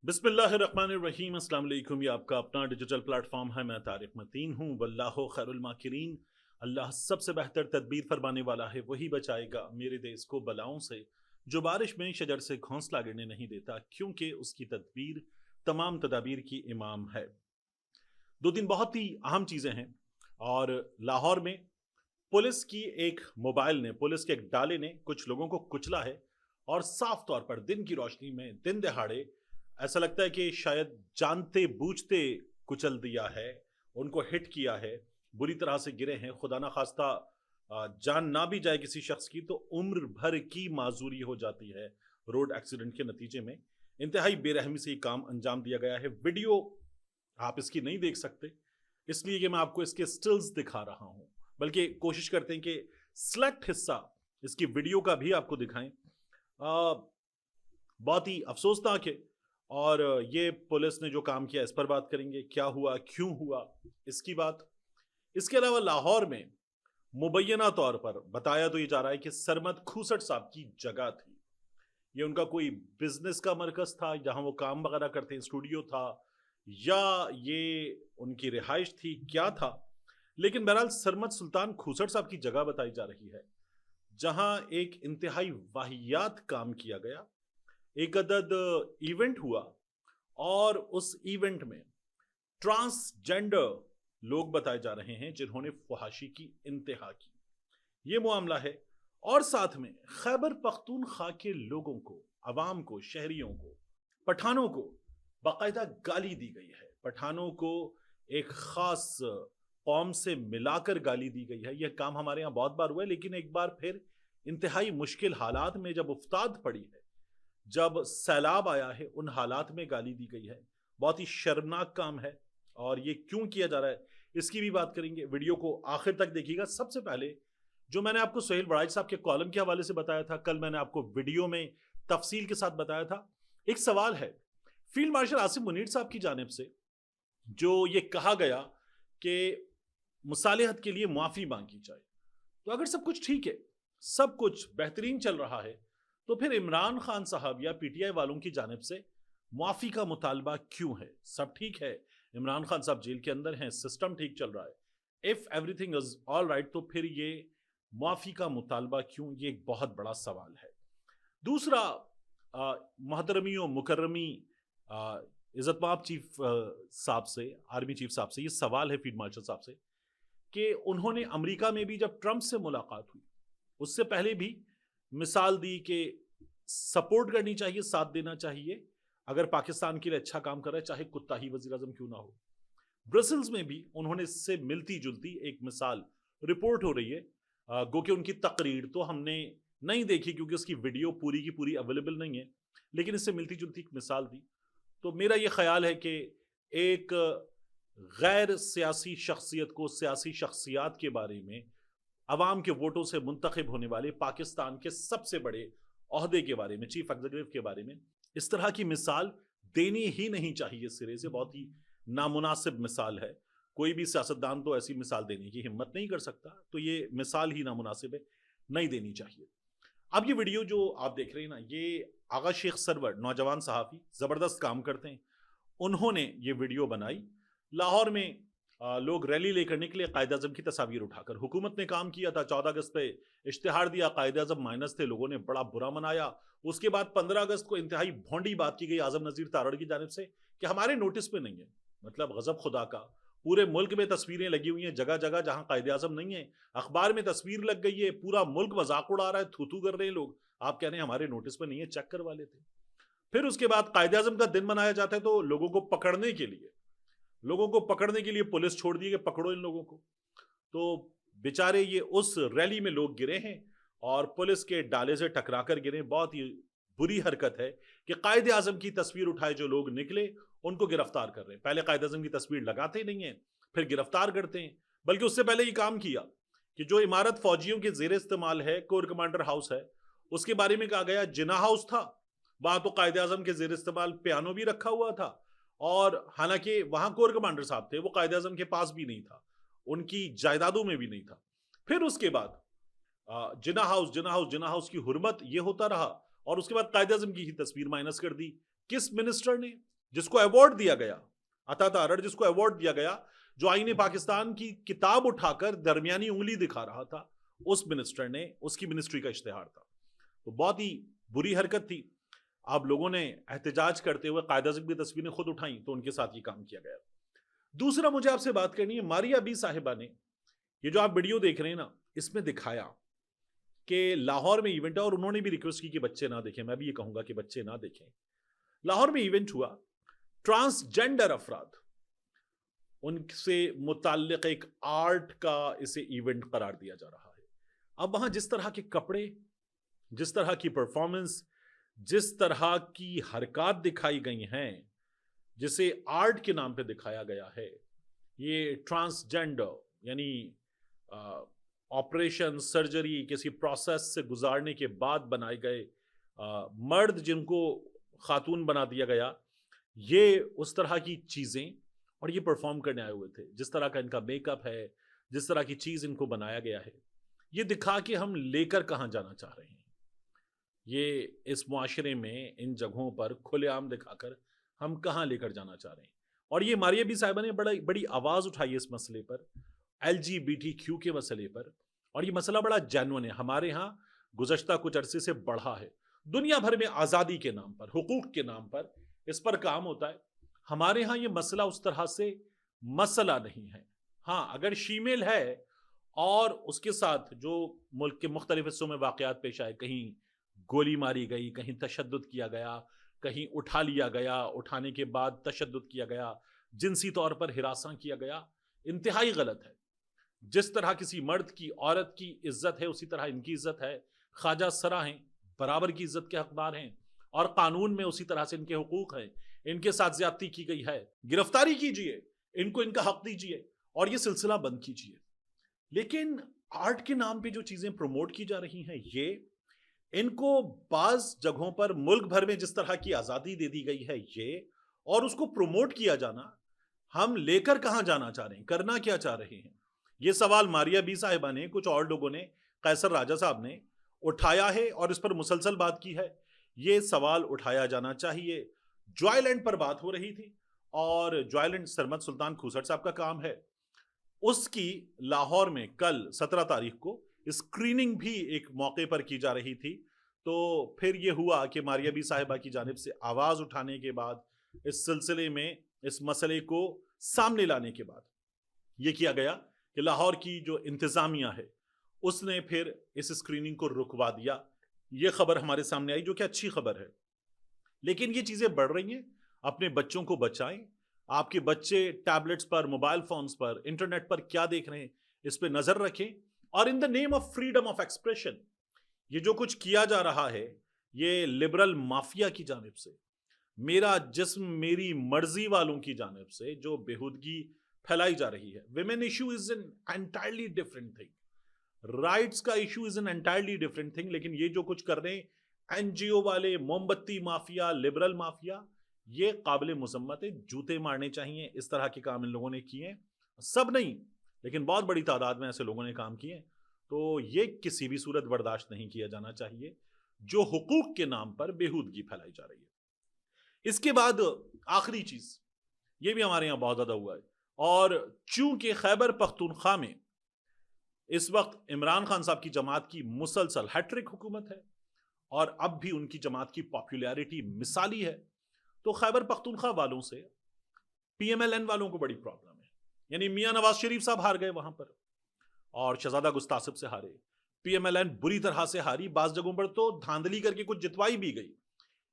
बिस्मिल्लाहिर्रहमानिर्रहीम। अस्सलाम वालेकुम। ये आपका अपना डिजिटल प्लेटफॉर्म है। मैं तारिक मतीन हूँ। वल्लाहु खैरुल माकिरीन। अल्लाह सबसे बेहतर तदबीर फरमाने वाला है, वही बचाएगा मेरे देश को बलाओं से। जो बारिश में शजर से घोंसला गिरने नहीं देता, क्योंकि उसकी तदबीर तमाम तदाबीर की इमाम है। दो दिन बहुत ही अहम चीज़ें हैं। और लाहौर में पुलिस की एक मोबाइल ने, पुलिस के एक डाले ने कुछ लोगों को कुचला है। और साफ तौर पर दिन की रोशनी में, दिन दहाड़े ऐसा लगता है कि शायद जानते बूझते कुचल दिया है, उनको हिट किया है, बुरी तरह से गिरे हैं। खुदा ना खास्ता जान ना भी जाए किसी शख्स की तो उम्र भर की माजूरी हो जाती है रोड एक्सीडेंट के नतीजे में। इंतहाई बेरहमी से ये काम अंजाम दिया गया है। वीडियो आप इसकी नहीं देख सकते, इसलिए कि मैं आपको इसके स्टिल्स दिखा रहा हूं। बल्कि कोशिश करते हैं कि सेलेक्ट हिस्सा इसकी वीडियो का भी आपको दिखाएं। बहुत ही अफसोसनाक है। और ये पुलिस ने जो काम किया, इस पर बात करेंगे। क्या हुआ, क्यों हुआ, इसकी बात। इसके अलावा लाहौर में मुबैना तौर पर बताया तो ये जा रहा है कि सरमद खूसट साहब की जगह थी। ये उनका कोई बिजनेस का मरकज था जहां वो काम वगैरह करते हैं, स्टूडियो था, या ये उनकी रिहाइश थी, क्या था। लेकिन बहरहाल सरमद सुल्तान खूसट साहब की जगह बताई जा रही है, जहां एक इंतहाई वाहियात काम किया गया। एक अदद इवेंट हुआ और उस इवेंट में ट्रांसजेंडर लोग बताए जा रहे हैं जिन्होंने फुहाशी की इंतहा की। ये मामला है। और साथ में खैबर पख्तूनख्वा के लोगों को, अवाम को, शहरियों को, पठानों को बाकायदा गाली दी गई है। पठानों को एक खास कौम से मिलाकर गाली दी गई है। यह काम हमारे यहाँ बहुत बार हुआ है, लेकिन एक बार फिर इंतहाई मुश्किल हालात में जब उफ्ताद पड़ी है, जब सैलाब आया है, उन हालात में गाली दी गई है। बहुत ही शर्मनाक काम है। और ये क्यों किया जा रहा है, इसकी भी बात करेंगे। वीडियो को आखिर तक देखिएगा। सबसे पहले जो मैंने आपको सोहेल बड़ाइच साहब के कॉलम के हवाले से बताया था, कल मैंने आपको वीडियो में तफसील के साथ बताया था। एक सवाल है फील्ड मार्शल आसिम मुनीर साहब की जानिब से, जो ये कहा गया कि मुसालिहत के लिए माफी मांगी जाए। तो अगर सब कुछ ठीक है, सब कुछ बेहतरीन चल रहा है, तो फिर इमरान खान साहब या पीटीआई वालों की जानिब से माफी का मुतालबा क्यों है? सब ठीक है, इमरान खान साहब जेल के अंदर हैं, सिस्टम ठीक चल रहा है, if everything is all right, तो फिर ये माफी का मुतालबा क्यों? ये एक बहुत बड़ा सवाल है। दूसरा, मोहतरमी और मुकर्रमी इज्जतमाब चीफ साहब से, आर्मी चीफ साहब से ये सवाल है, फील्ड मार्शल साहब से, कि उन्होंने अमेरिका में भी जब ट्रंप से मुलाकात हुई, उससे पहले भी मिसाल दी कि सपोर्ट करनी चाहिए, साथ देना चाहिए अगर पाकिस्तान के लिए अच्छा काम कर रहा है, चाहे कुत्ता ही वजीर आजम क्यों ना हो। ब्रसल्स में भी उन्होंने इससे मिलती जुलती एक मिसाल रिपोर्ट हो रही है। गो कि उनकी तकरीर तो हमने नहीं देखी क्योंकि उसकी वीडियो पूरी की पूरी अवेलेबल नहीं है, लेकिन इससे मिलती जुलती एक मिसाल दी। तो मेरा यह ख्याल है कि एक गैर सियासी शख्सियत को सियासी शख्सियात के बारे में, अवाम के वोटों से मुंतखब होने वाले पाकिस्तान के सबसे बड़े ओहदे के बारे में, चीफ एग्जीक्यूटिव के बारे में, इस तरह की मिसाल देनी ही नहीं चाहिए। सिरे से बहुत ही नामुनासिब मिसाल है। कोई भी सियासतदान तो ऐसी मिसाल देने की हिम्मत नहीं कर सकता, तो ये मिसाल ही नामुनासिब है, नहीं देनी चाहिए। अब ये वीडियो जो आप देख रहे हैं ना, ये आगा शेख सरवर, नौजवान सहाफ़ी, ज़बरदस्त काम करते हैं, उन्होंने ये वीडियो बनाई। लाहौर में लोग रैली लेकर निकले, कायद-ए-आज़म की तस्वीर उठाकर। हुकूमत ने काम किया था, 14 अगस्त पे इश्तिहार दिया, कायद-ए-आज़म माइनस थे, लोगों ने बड़ा बुरा मनाया। उसके बाद 15 अगस्त को इंतहाई भोंडी बात की गई आज़म नज़ीर तारड़ की जानिब से कि हमारे नोटिस पे नहीं है। मतलब गज़ब खुदा का। पूरे मुल्क में तस्वीरें लगी हुई हैं, जगह जगह जहां कायद-ए-आज़म नहीं है, अखबार में तस्वीर लग गई है, पूरा मुल्क मजाक उड़ा रहा है, थू-थू कर रहे हैं लोग। आप कह रहे हैं हमारे नोटिस पे नहीं है, चेक करवा लेते। फिर उसके बाद कायद-ए-आज़म का दिन मनाया जाता है, तो लोगों को पकड़ने के लिए, पुलिस छोड़ दी कि पकड़ो इन लोगों को। तो बेचारे ये उस रैली में लोग गिरे हैं और पुलिस के डाले से टकराकर गिरे। बहुत ही बुरी हरकत है कि कायद आजम की तस्वीर उठाए जो लोग निकले, उनको गिरफ्तार कर रहे हैं। पहले कायद आजम की तस्वीर लगाते ही नहीं है, फिर गिरफ्तार करते हैं। बल्कि उससे पहले ये काम किया कि जो इमारत फौजियों के जेर इस्तेमाल है, कोर कमांडर हाउस है, उसके बारे में कहा गया जिना हाउस था। वहां तो कायद आजम के जेर इस्तेमाल पियानो भी रखा हुआ था, और हालांकि वहां कोर कमांडर साहब थे, वो कायद आजम के पास भी नहीं था, उनकी जायदादों में भी नहीं था। फिर उसके बाद जिना हाउस की हुर्मत ये होता रहा, और उसके बाद कायद आजम की ही तस्वीर माइनस कर दी। किस मिनिस्टर ने? जिसको अवार्ड दिया गया, अता तारड़ जिसको अवार्ड दिया गया, जो आईने पाकिस्तान की किताब उठाकर दरमियानी उंगली दिखा रहा था, उस मिनिस्टर ने, उसकी मिनिस्ट्री का इश्तेहार था। तो बहुत ही बुरी हरकत थी। अब लोगों ने एहतजाज करते हुए कायद आज़म की तस्वीरें खुद उठाई, तो उनके साथ ये काम किया गया। दूसरा मुझे आपसे बात करनी है, मारिया बी साहिबा ने, ये जो आप वीडियो देख रहे हैं ना, इसमें दिखाया कि लाहौर में इवेंट है, और उन्होंने भी रिक्वेस्ट की कि बच्चे ना देखें। मैं भी ये कहूंगा कि बच्चे ना देखें। लाहौर में इवेंट हुआ, ट्रांसजेंडर अफराद, उनसे मुताल्लिक एक आर्ट का इसे इवेंट करार दिया जा रहा है। अब वहां जिस तरह के कपड़े, जिस तरह की परफॉर्मेंस, जिस तरह की हरकत दिखाई गई हैं, जिसे आर्ट के नाम पे दिखाया गया है, ये ट्रांसजेंडर यानी ऑपरेशन, सर्जरी, किसी प्रोसेस से गुजारने के बाद बनाए गए मर्द जिनको खातून बना दिया गया, ये उस तरह की चीज़ें, और ये परफॉर्म करने आए हुए थे। जिस तरह का इनका मेकअप है, जिस तरह की चीज़ इनको बनाया गया है, ये दिखा के हम लेकर कहाँ जाना चाह रहे हैं। ये इस मुआशरे में इन जगहों पर खुलेआम दिखाकर हम कहाँ लेकर जाना चाह रहे हैं। और ये मारिया बी साहिबा ने बड़ी आवाज़ उठाई इस मसले पर, LGBTQ के मसले पर, और ये मसला बड़ा जेन्युइन है। हमारे यहाँ गुज़श्ता कुछ अरसे से बढ़ा है। दुनिया भर में आज़ादी के नाम पर, हुकूक के नाम पर इस पर काम होता है। हमारे यहाँ ये मसला उस तरह से मसला नहीं है। हाँ, अगर शीमेल है और उसके साथ जो मुल्क के मुख्तलिफ हिस्सों में वाक़यात पेश आए, कहीं गोली मारी गई, कहीं तशद्दुद किया गया, कहीं उठा लिया गया, उठाने के बाद तशद्दुद किया गया, जिनसी तौर पर हिरासां किया गया, इंतहाई गलत है। जिस तरह किसी मर्द की, औरत की इज्जत है, उसी तरह इनकी इज्जत है। ख्वाजा सरा हैं, बराबर की इज्जत के हकदार हैं, और कानून में उसी तरह से इनके हुकूक हैं। इनके साथ ज्यादती की गई है, गिरफ्तारी कीजिए, इनको इनका हक दीजिए, और ये सिलसिला बंद कीजिए। लेकिन आर्ट के नाम पे जो चीजें प्रमोट की जा रही हैं, ये इनको बाज जगहों पर मुल्क भर में जिस तरह की आजादी दे दी गई है, ये और उसको प्रमोट किया जाना, हम लेकर कहां जाना चाह रहे हैं, करना क्या चाह रहे हैं। ये सवाल मारिया बी साहिबा ने, कुछ और लोगों ने, कैसर राजा साहब ने उठाया है और इस पर मुसलसल बात की है। ये सवाल उठाया जाना चाहिए। जॉयलैंड पर बात हो रही थी, और जॉयलैंड सरमद सुल्तान खूसट साहब का काम है। उसकी लाहौर में कल 17 तारीख को स्क्रीनिंग भी एक मौके पर की जा रही थी। तो फिर यह हुआ कि मारिया बी साहिबा की जानिब से आवाज उठाने के बाद, इस सिलसिले में इस मसले को सामने लाने के बाद यह किया गया कि लाहौर की जो इंतजामिया है उसने फिर इस स्क्रीनिंग को रुकवा दिया। यह खबर हमारे सामने आई, जो कि अच्छी खबर है। लेकिन ये चीजें बढ़ रही हैं, अपने बच्चों को बचाएं। आपके बच्चे टैबलेट्स पर, मोबाइल फोन्स पर, इंटरनेट पर क्या देख रहे हैं, इस पर नजर रखें। और in the name of freedom of expression, ये जो कुछ किया जा रहा है, ये लिबरल माफिया की जानिब से, मेरा जिस्म मेरी मर्जी वालों की जानिब से जो बेहूदगी फैलाई जा रही है। Women issue is an entirely different thing, rights का issue is an entirely different thing. लेकिन ये जो कुछ कर रहे हैं एनजीओ वाले, मोमबत्ती माफिया, लिबरल माफिया, ये काबिल मुजम्मत है। जूते मारने चाहिए। इस तरह के काम इन लोगों ने किए, सब नहीं लेकिन बहुत बड़ी तादाद में ऐसे लोगों ने काम किए। तो ये किसी भी सूरत बर्दाश्त नहीं किया जाना चाहिए, जो हुकूक के नाम पर बेहूदगी फैलाई जा रही है। इसके बाद आखिरी चीज, ये भी हमारे यहां बहुत ज्यादा हुआ है, और चूंकि खैबर पख्तूनख्वा में इस वक्त इमरान खान साहब की जमात की मुसलसल हैट्रिक हुकूमत है, और अब भी उनकी जमात की पॉपुलैरिटी मिसाली है, तो खैबर पख्तूनख्वा वालों से PMLN वालों को बड़ी प्रॉब्लम है। यानी मियां नवाज शरीफ साहब हार गए वहां पर, और शहजादा गुस्तासिब से हारे। PMLN बुरी तरह से हारी, बाज जगहों पर तो धांधली करके कुछ जितवाई भी गई।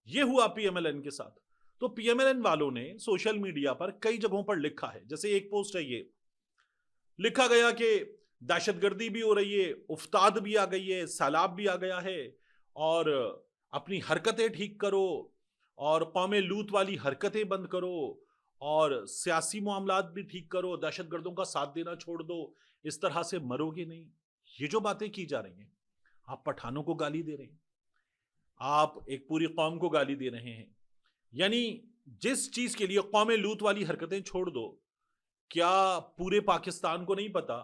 ये हुआ PMLN के साथ। तो PMLN वालों ने सोशल मीडिया पर कई जगहों पर लिखा है, जैसे एक पोस्ट है, ये लिखा गया कि दहशतगर्दी भी हो रही है, उफ्ताद भी आ गई है, सैलाब भी आ गया है, और अपनी हरकतें ठीक करो, और कौम लूत वाली हरकतें बंद करो, और सियासी मामलात भी ठीक करो, दहशतगर्दों का साथ देना छोड़ दो, इस तरह से मरोगे नहीं। ये जो बातें की जा रही हैं, आप पठानों को गाली दे रहे हैं, आप एक पूरी कौम को गाली दे रहे हैं। यानी जिस चीज के लिए कौम लूत वाली हरकतें छोड़ दो, क्या पूरे पाकिस्तान को नहीं पता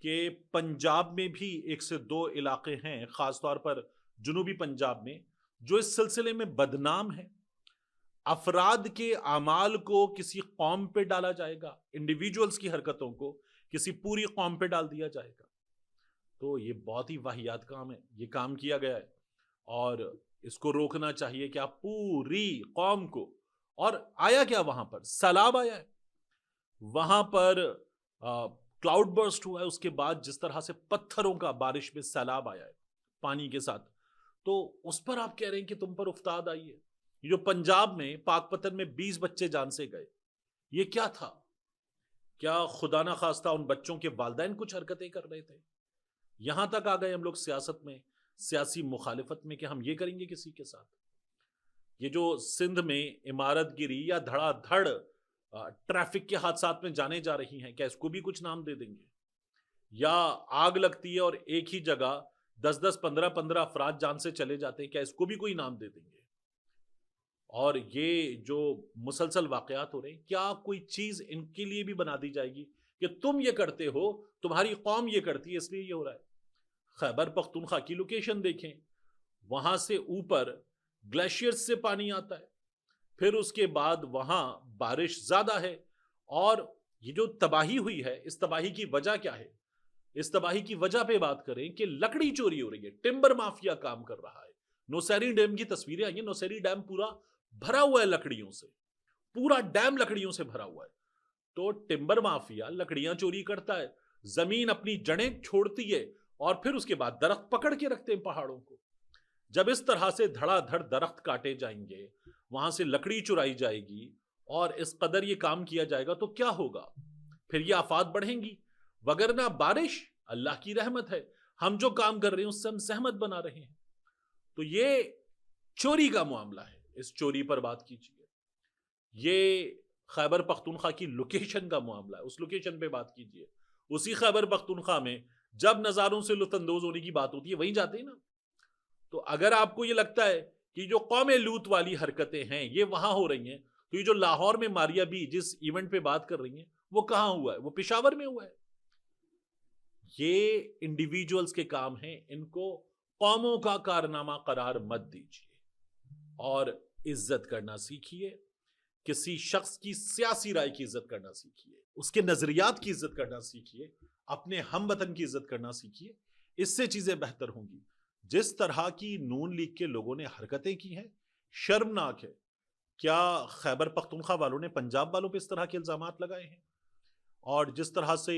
कि पंजाब में भी 1 से 2 इलाके हैं, खासतौर पर जुनूबी पंजाब में, जो इस सिलसिले में बदनाम है। अफराद के अमाल को किसी कौम पे डाला जाएगा, इंडिविजुअल्स की हरकतों को किसी पूरी कौम पे डाल दिया जाएगा। तो ये बहुत ही वाहियात काम है, ये काम किया गया है और इसको रोकना चाहिए कि आप पूरी कौम को। और आया क्या वहां पर, सैलाब आया है वहां पर, क्लाउड बर्स्ट हुआ है, उसके बाद जिस तरह से पत्थरों का बारिश में सैलाब आया है पानी के साथ, तो उस पर आप कह रहे हैं कि तुम पर उफ्ताद आई है। ये जो पंजाब में पाकपतन में 20 बच्चे जान से गए, ये क्या था? क्या खुदा ना खास्ता उन बच्चों के वालिदैन कुछ हरकतें कर रहे थे? यहां तक आ गए हम लोग सियासत में, सियासी मुखालिफत में, कि हम ये करेंगे किसी के साथ। ये जो सिंध में इमारत गिरी या धड़ाधड़ ट्रैफिक के हादसात में जाने जा रही हैं, क्या इसको भी कुछ नाम दे देंगे? या आग लगती है और एक ही जगह 10-10, 15-15 अफराद जान से चले जाते हैं, क्या इसको भी कोई नाम दे देंगे? और ये जो मुसलसल वाकयात हो रहे हैं, क्या कोई चीज इनके लिए भी बना दी जाएगी कि तुम ये करते हो, तुम्हारी कौम ये करती है इसलिए ये हो रहा है? खैबर पख्तूनख्वा की लोकेशन देखें, वहां से ऊपर ग्लेशियर्स से पानी आता है, फिर उसके बाद वहां बारिश ज्यादा है, और ये जो तबाही हुई है, इस तबाही की वजह क्या है? इस तबाही की वजह पे बात करें कि लकड़ी चोरी हो रही है, टिम्बर माफिया काम कर रहा है। नौसेरी डैम की तस्वीरें आई हैं, नौसेरी डैम पूरा भरा हुआ है लकड़ियों से, पूरा डैम लकड़ियों से भरा हुआ है। तो टिम्बर माफिया लकड़ियां चोरी करता है, जमीन अपनी जड़ें छोड़ती है, और फिर उसके बाद दरख्त पकड़ के रखते हैं पहाड़ों को। जब इस तरह से धड़ाधड़ दरख्त काटे जाएंगे, वहां से लकड़ी चुराई जाएगी और इस कदर ये काम किया जाएगा, तो क्या होगा? फिर ये आफात बढ़ेंगी। वगरना बारिश अल्लाह की रहमत है, हम जो काम कर रहे हैं उससे हम सहमत बना रहे हैं। तो ये चोरी का मामला है, इस चोरी पर बात कीजिए। ये खैबर पख्तूनख्वा की लोकेशन का मामला है, उस लोकेशन पे बात कीजिए। उसी खैबर पख्तूनख्वा में जब नजारों से लुत्फानंदोज होने की बात होती है, वहीं जाते हैं ना। तो अगर आपको ये लगता है कि जो कौम लूत वाली हरकतें हैं ये वहां हो रही हैं, तो ये जो लाहौर में मारिया बी जिस इवेंट पे बात कर रही हैं, वो कहां हुआ है? वो पेशावर में हुआ है। ये इंडिविजुअल्स के काम हैं, इनको कौमों का कारनामा करार मत दीजिए और इज्जत करना सीखिए। किसी शख्स की सियासी राय की इज्जत करना सीखिए, उसके नजरियात की इज्जत करना सीखिए, अपने हमवतन की इज्जत करना सीखिए। इससे चीजें बेहतर होंगी। जिस तरह की नून लीग के लोगों ने हरकतें की हैं, शर्मनाक है। क्या खैबर पख्तूनख्वा वालों ने पंजाब वालों पर इस तरह के इल्जामात लगाए हैं? और जिस तरह से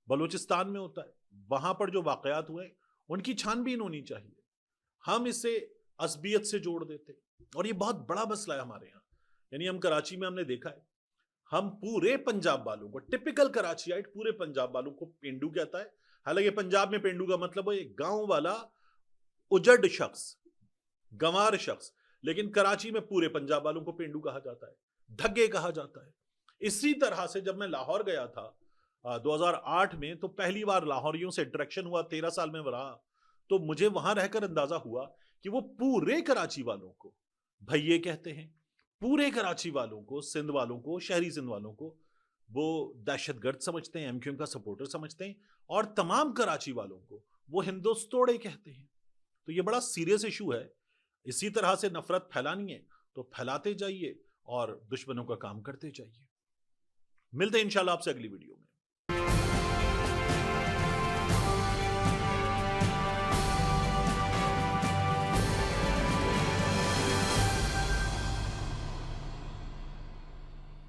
बलूचिस्तान में होता है, वहां पर जो वाकयात हुए, उनकी छानबीन होनी चाहिए। हम इसे असबियत से जोड़ देते, और ये बहुत बड़ा मसला है हमारे यहाँ। यानी हम कराची में हमने देखा है, हम पूरे पंजाब वालों को, टिपिकल कराचीआइट पूरे पंजाब वालों को पेंडू कहता है। हालांकि पंजाब में पेंडू का मतलब है गांव वाला, उजड़ शख्स, गंवार शख्स, लेकिन कराची में पूरे पंजाब वालों को पेंडू कहा जाता है, ढग्गे कहा जाता है। इसी तरह से जब मैं लाहौर गया था 2008 में, तो पहली बार लाहौरियों से इंटरेक्शन हुआ, 13 साल में रहा, तो मुझे वहां रहकर अंदाजा हुआ कि वो पूरे कराची वालों को भैये कहते हैं, पूरे कराची वालों को, सिंध वालों को, शहरी सिंध वालों को वो दहशतगर्द समझते हैं, एमक्यूएम का सपोर्टर समझते हैं, और तमाम कराची वालों को वो हिंदुस्तोड़े कहते हैं। तो ये बड़ा सीरियस इशू है। इसी तरह से नफरत फैलानी है तो फैलाते जाइए और दुश्मनों का काम करते जाइए। मिलते हैं इंशाल्लाह आपसे अगली वीडियो में।